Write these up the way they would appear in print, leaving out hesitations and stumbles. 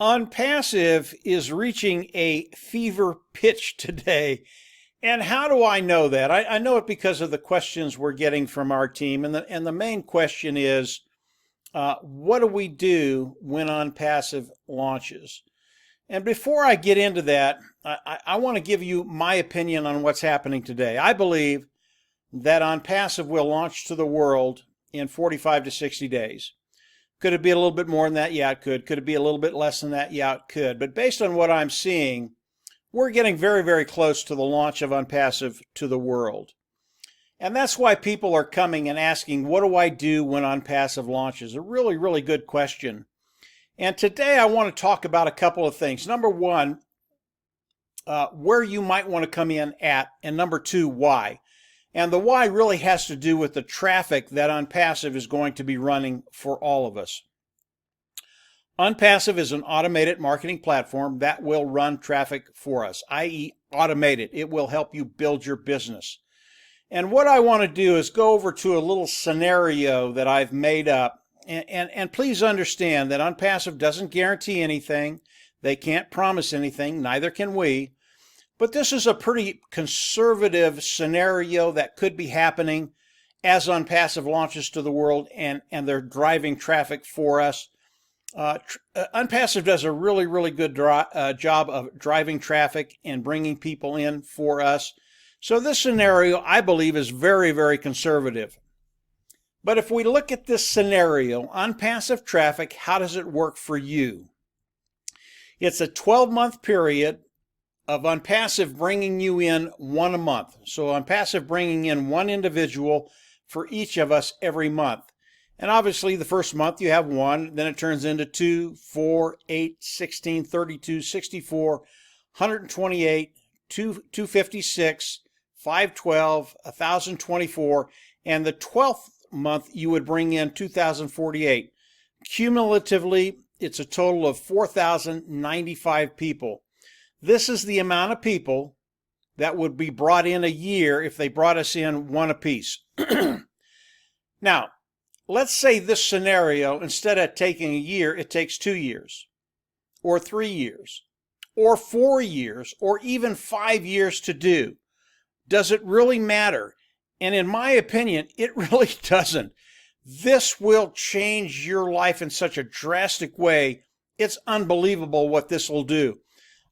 OnPassive is reaching a fever pitch today. And how do I know that? I know it because of the questions we're getting from our team. And the main question is, what do we do when OnPassive launches? And before I get into that, I want to give you my opinion on what's happening today. I believe that OnPassive will launch to the world in 45 to 60 days. Could it be a little bit more than that? Yeah, it could. Could it be a little bit less than that? Yeah, it could. But based on what I'm seeing, we're getting very, very close to the launch of OnPassive to the world. And that's why people are coming and asking, what do I do when OnPassive launches? A really, really good question. And today I want to talk about a couple of things. Number one, where you might want to come in at, and number two, why. And the why really has to do with the traffic that OnPassive is going to be running for all of us. OnPassive is an automated marketing platform that will run traffic for us, i.e. automated. It will help you build your business. And what I want to do is go over to a little scenario that I've made up. And please understand that OnPassive doesn't guarantee anything. They can't promise anything, neither can we. But this is a pretty conservative scenario that could be happening as OnPassive launches to the world and they're driving traffic for us. OnPassive does a really, really good job of driving traffic and bringing people in for us. So this scenario, I believe, is very, very conservative. But if we look at this scenario, OnPassive traffic, how does it work for you? It's a 12-month period of OnPassive bringing you in one a month. So OnPassive bringing in one individual for each of us every month. And obviously the first month you have one, then it turns into 2, 4, 8, 16, 32, 64, 128, 256, 512, 1024, and the 12th month you would bring in 2048. Cumulatively, it's a total of 4,095 people. This is the amount of people that would be brought in a year if they brought us in one apiece. Now, let's say this scenario, instead of taking a year, it takes 2 years, or 3 years, or 4 years, or even 5 years to do. Does it really matter? And in my opinion, it really doesn't. This will change your life in such a drastic way. It's unbelievable what this will do.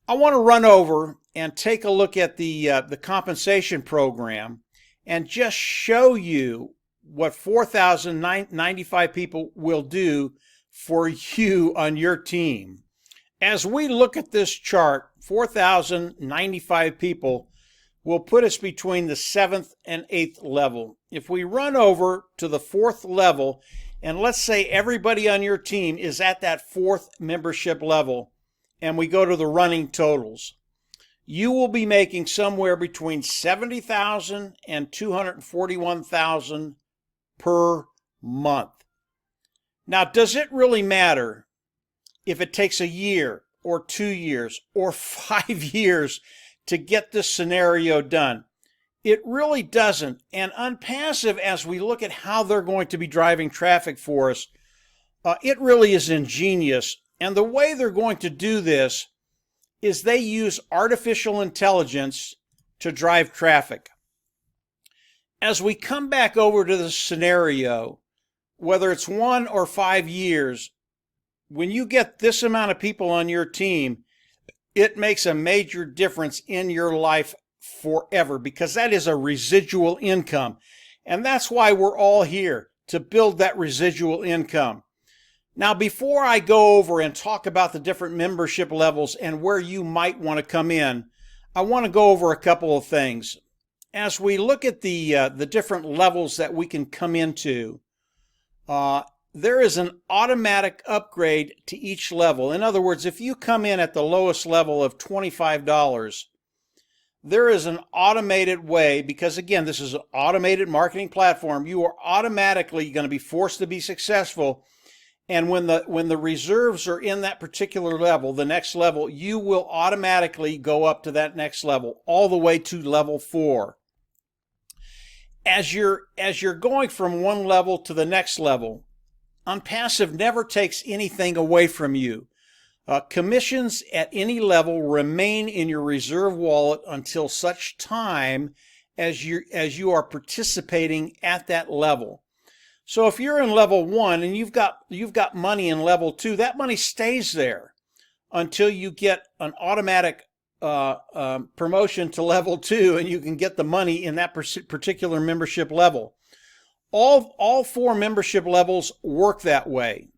I want to run over and take a look at the compensation program and just show you what 4,095 people will do for you on your team. As we look at this chart, 4,095 people will put us between the 7th and 8th level. If we run over to the 4th level, and let's say everybody on your team is at that 4th membership level, and we go to the running totals, you will be making somewhere between $70,000 and $241,000 per month. Now, does it really matter if it takes a year or 2 years or 5 years to get this scenario done? It really doesn't. And OnPassive, as we look at how they're going to be driving traffic for us, it really is ingenious. And the way they're going to do this is they use artificial intelligence to drive traffic. As we come back over to the scenario, whether it's 1 or 5 years, when you get this amount of people on your team, it makes a major difference in your life forever, because that is a residual income. And that's why we're all here, to build that residual income. Now, before I go over and talk about the different membership levels and where you might want to come in, I want to go over a couple of things. As we look at the different levels that we can come into, there is an automatic upgrade to each level. In other words, if you come in at the lowest level of $25, there is an automated way, because again, this is an automated marketing platform. You are automatically going to be forced to be successful. And when the reserves are in that particular level, the next level, you will automatically go up to that next level, all the way to level 4. As you're going from one level to the next level, OnPassive never takes anything away from you. Commissions at any level remain in your reserve wallet until such time as you are participating at that level. So if you're in level 1 and you've got money in level 2, that money stays there until you get an automatic promotion to level 2 and you can get the money in that particular membership level. All 4 membership levels work that way.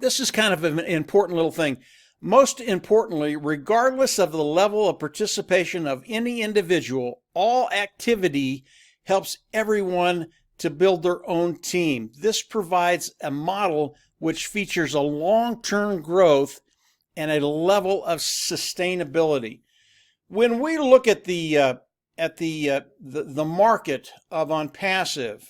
This is kind of an important little thing. Most importantly, regardless of the level of participation of any individual, all activity helps everyone to build their own team. This provides a model which features a long-term growth and a level of sustainability. When we look at the market of OnPassive,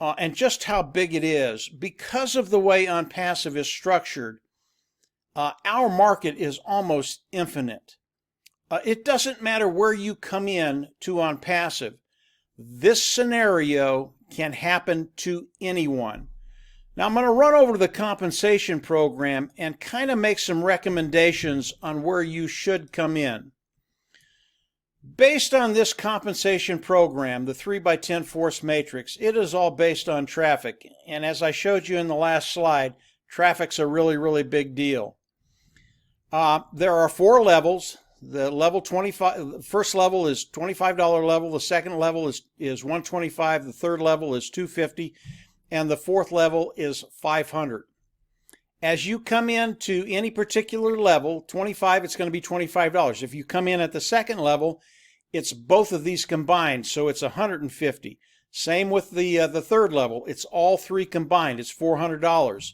and just how big it is, because of the way OnPassive is structured, our market is almost infinite. It doesn't matter where you come in to OnPassive. This scenario can happen to anyone. Now I'm going to run over to the compensation program and kind of make some recommendations on where you should come in. Based on this compensation program, the 3x10 force matrix, it is all based on traffic. And as I showed you in the last slide, traffic's a really, really big deal. There are 4 levels. The level 25, the first level is $25 level. The second level is $125. The third level is $250. And the fourth level is $500. As you come into any particular level, 25, it's going to be $25. If you come in at the second level, it's both of these combined, so it's $150. Same with the third level. It's all 3 combined. It's $400.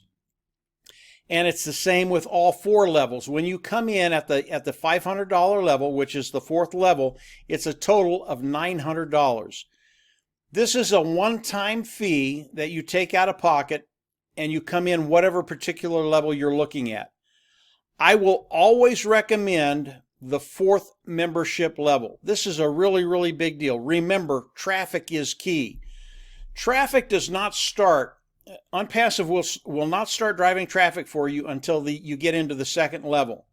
And it's the same with all 4 levels. When you come in at the $500 level, which is the 4th level, it's a total of $900. This is a one-time fee that you take out of pocket and you come in whatever particular level you're looking at. I will always recommend the 4th membership level. This is a really, really big deal. Remember, traffic is key. Traffic does not start, OnPassive will not start driving traffic for you until you get into the 2nd level.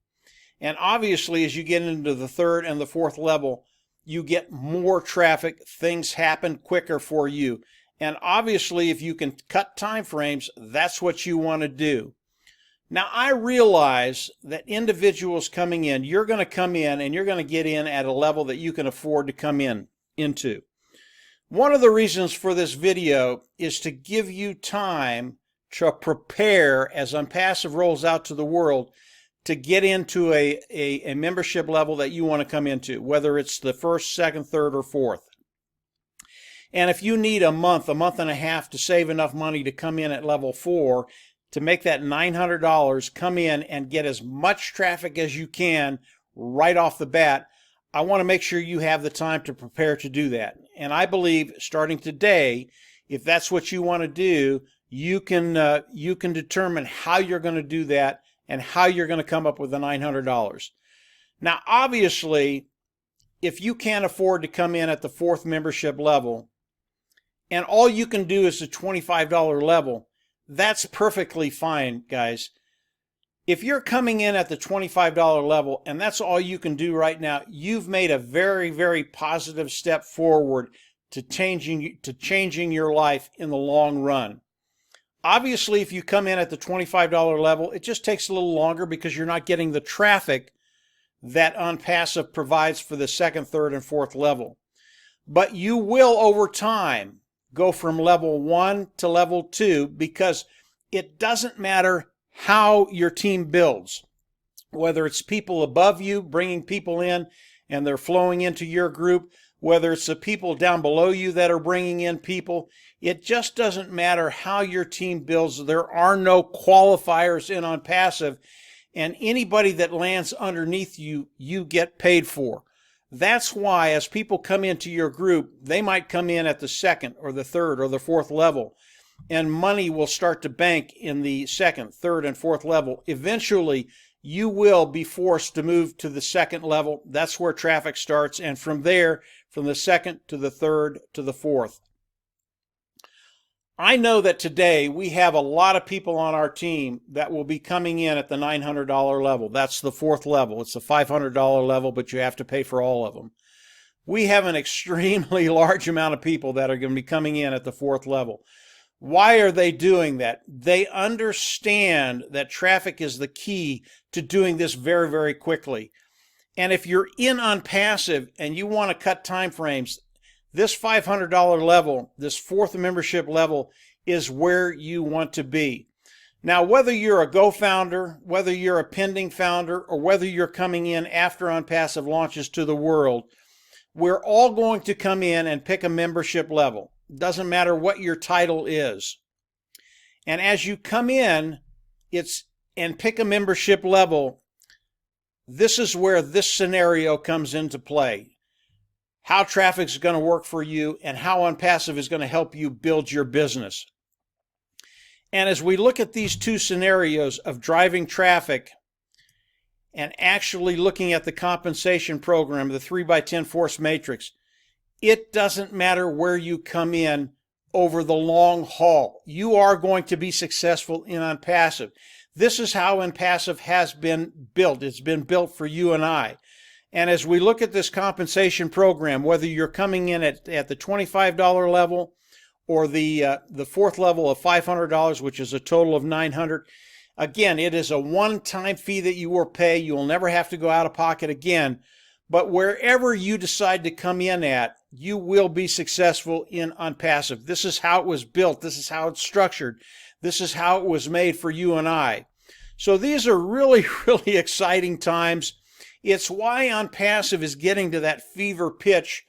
And obviously, as you get into the 3rd and the 4th level, you get more traffic, things happen quicker for you. And obviously, if you can cut time frames, that's what you want to do. Now, I realize that individuals coming in, you're going to come in and you're going to get in at a level that you can afford to come into. One of the reasons for this video is to give you time to prepare as OnPassive rolls out to the world to get into a membership level that you want to come into, whether it's the 1st, 2nd, 3rd, or 4th. And if you need a month and a half to save enough money to come in at level 4, to make that $900, come in and get as much traffic as you can right off the bat, I want to make sure you have the time to prepare to do that. And I believe starting today, if that's what you want to do, you can determine how you're going to do that and how you're going to come up with the $900. Now, obviously, if you can't afford to come in at the 4th membership level, and all you can do is the $25 level, that's perfectly fine, guys. If you're coming in at the $25 level and that's all you can do right now, you've made a very, very positive step forward to changing your life in the long run. Obviously, if you come in at the $25 level, it just takes a little longer because you're not getting the traffic that OnPassive provides for the 2nd, 3rd, and 4th level. But you will, over time, go from level 1 to level 2 because it doesn't matter how your team builds, whether it's people above you bringing people in and they're flowing into your group, whether it's the people down below you that are bringing in people. It just doesn't matter how your team builds. There are no qualifiers in OnPassive, and anybody that lands underneath you, you get paid for. That's why as people come into your group, they might come in at the 2nd or the 3rd or the 4th level, and money will start to bank in the 2nd, 3rd, and 4th level. Eventually, you will be forced to move to the 2nd level. That's where traffic starts, and from there, from the 2nd to the 3rd to the 4th. I know that today we have a lot of people on our team that will be coming in at the $900 level. That's the fourth level. It's the $500 level, but you have to pay for all of them. We have an extremely large amount of people that are going to be coming in at the fourth level. Why are they doing that? They understand that traffic is the key to doing this very, very quickly. And if you're in OnPassive and you want to cut time frames, this $500 level, this fourth membership level, is where you want to be. Now, whether you're a Go founder, whether you're a pending founder, or whether you're coming in after OnPassive launches to the world, we're all going to come in and pick a membership level. Doesn't matter what your title is. And as you come in and pick a membership level, this is where this scenario comes into play. How traffic is going to work for you and how OnPassive is going to help you build your business. And as we look at these two scenarios of driving traffic and actually looking at the compensation program, the 3x10 force matrix, it doesn't matter where you come in over the long haul. You are going to be successful in OnPassive. This is how OnPassive has been built. It's been built for you and I. And as we look at this compensation program, whether you're coming in at the $25 level or the fourth level of $500, which is a total of $900, again, it is a one-time fee that you will pay. You will never have to go out of pocket again. But wherever you decide to come in at, you will be successful in OnPassive. This is how it was built. This is how it's structured. This is how it was made for you and I. So these are really, really exciting times. It's why OnPassive is getting to that fever pitch.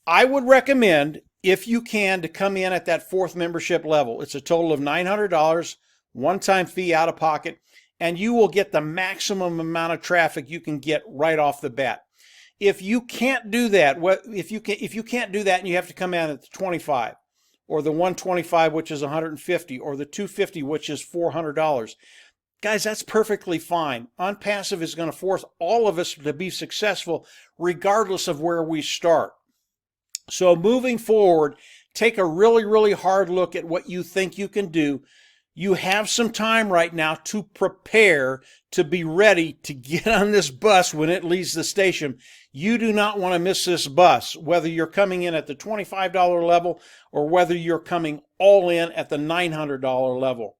I would recommend, if you can, to come in at that fourth membership level. It's a total of $900, one-time fee out of pocket, and you will get the maximum amount of traffic you can get right off the bat. If you can't do that, if you can't do that and you have to come in at the 25, or the 125, which is 150, or the 250, which is $400, guys, that's perfectly fine. OnPassive is going to force all of us to be successful regardless of where we start. So moving forward, take a really, really hard look at what you think you can do. You have some time right now to prepare to be ready to get on this bus when it leaves the station. You do not want to miss this bus, whether you're coming in at the $25 level or whether you're coming all in at the $900 level.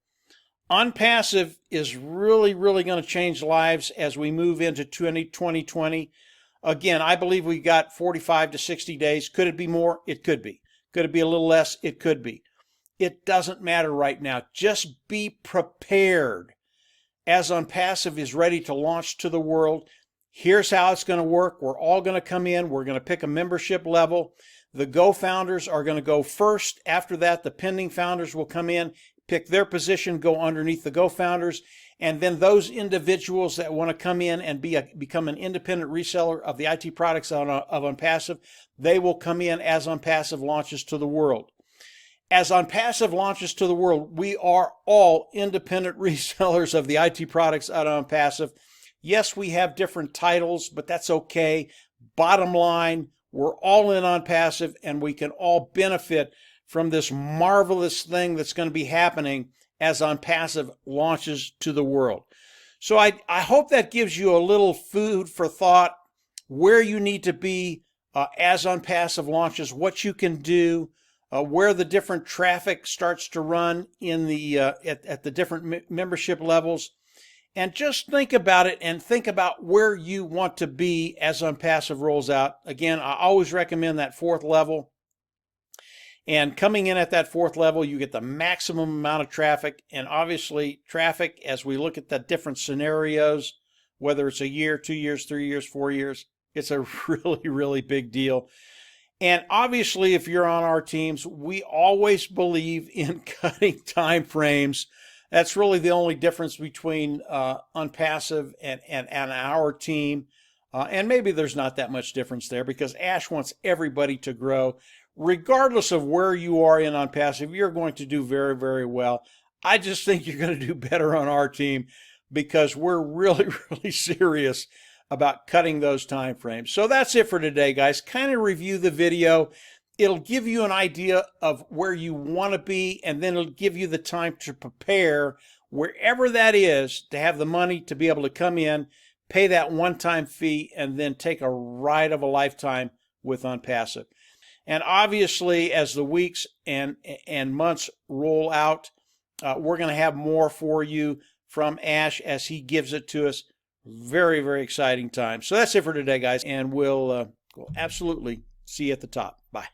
OnPassive is really, really going to change lives as we move into 2020. Again, I believe we got 45 to 60 days. Could it be more? It could be. Could it be a little less? It could be. It doesn't matter right now. Just be prepared. As OnPassive is ready to launch to the world, here's how it's going to work. We're all going to come in. We're going to pick a membership level. The Go founders are going to go first. After that, the pending founders will come in, pick their position, go underneath the Go founders, and then those individuals that want to come in and become an independent reseller of the IT products of OnPassive, they will come in as OnPassive launches to the world. As OnPassive launches to the world, we are all independent resellers of the IT products out of OnPassive. Yes, we have different titles, but that's okay. Bottom line, we're all in OnPassive, and we can all benefit from this marvelous thing that's going to be happening as OnPassive launches to the world. So I hope that gives you a little food for thought, where you need to be as OnPassive launches, what you can do, where the different traffic starts to run in the at the different membership levels. And just think about it and think about where you want to be as OnPassive rolls out. Again, I always recommend that fourth level. And coming in at that fourth level, you get the maximum amount of traffic. And obviously, traffic, as we look at the different scenarios, whether it's a year, 2 years, 3 years, 4 years, it's a really, really big deal. And obviously, if you're on our teams, we always believe in cutting time frames. That's really the only difference between OnPassive and our team. And maybe there's not that much difference there, because Ash wants everybody to grow. Regardless of where you are in OnPassive, you're going to do very, very well. I just think you're going to do better on our team because we're really, really serious about cutting those time frames. So that's it for today, guys. Kind of review the video. it'll give you an idea of where you want to be, and then it'll give you the time to prepare wherever that is to have the money to be able to come in, pay that one-time fee, and then take a ride of a lifetime with OnPassive. And obviously, as the weeks and months roll out, we're going to have more for you from Ash as he gives it to us. Very, very exciting time. So that's it for today, guys, and we'll absolutely see you at the top. Bye.